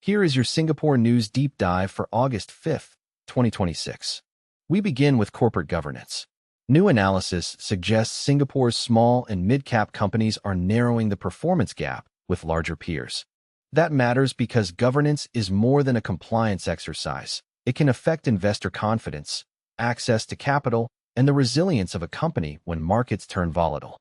Here is your Singapore News Deep Dive for August 5th, 2026. We begin with corporate governance. New analysis suggests Singapore's small and mid-cap companies are narrowing the performance gap with larger peers. That matters because governance is more than a compliance exercise. It can affect investor confidence, access to capital, and the resilience of a company when markets turn volatile.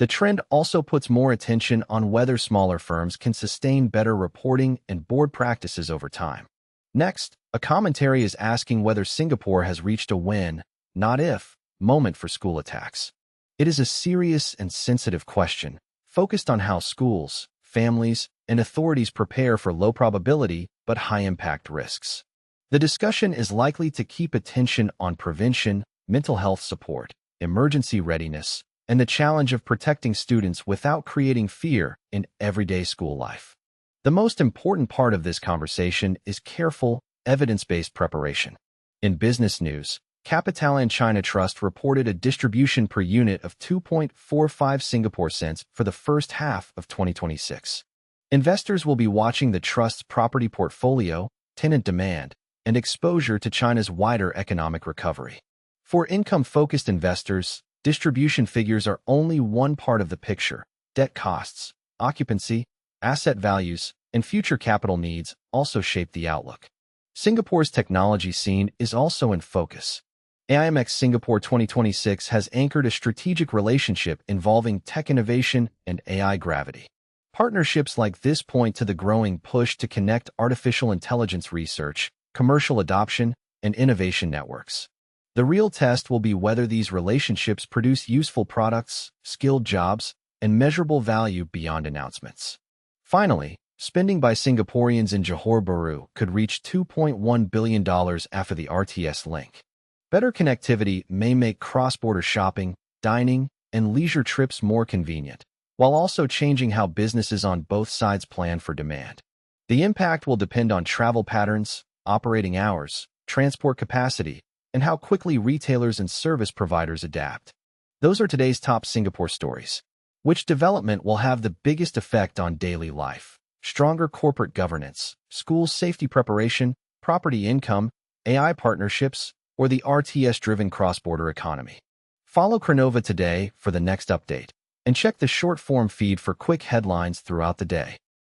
The trend also puts more attention on whether smaller firms can sustain better reporting and board practices over time. Next, a commentary is asking whether Singapore has reached a when, not if, moment for school attacks. It is a serious and sensitive question, focused on how schools, families, and authorities prepare for low-probability but high-impact risks. The discussion is likely to keep attention on prevention, mental health support, emergency readiness, and the challenge of protecting students without creating fear in everyday school life. The most important part of this conversation is careful, evidence-based preparation. In business news, CapitaLand China Trust reported a distribution per unit of 2.45 Singapore cents for the first half of 2026. Investors will be watching the trust's property portfolio, tenant demand, and exposure to China's wider economic recovery. For income-focused investors, distribution figures are only one part of the picture. Debt costs, occupancy, asset values, and future capital needs also shape the outlook. Singapore's technology scene is also in focus. AIMX Singapore 2026 has anchored a strategic relationship involving tech innovation and AI gravity. Partnerships like this point to the growing push to connect artificial intelligence research, commercial adoption, and innovation networks. The real test will be whether these relationships produce useful products, skilled jobs, and measurable value beyond announcements. Finally, spending by Singaporeans in Johor Bahru could reach $2.1 billion after the RTS link. Better connectivity may make cross-border shopping, dining, and leisure trips more convenient, while also changing how businesses on both sides plan for demand. The impact will depend on travel patterns, operating hours, transport capacity, and how quickly retailers and service providers adapt. Those are today's top Singapore stories. Which development will have the biggest effect on daily life? Stronger corporate governance, school safety preparation, property income, AI partnerships, or the RTS-driven cross-border economy? Follow Cronova today for the next update, and check the short-form feed for quick headlines throughout the day.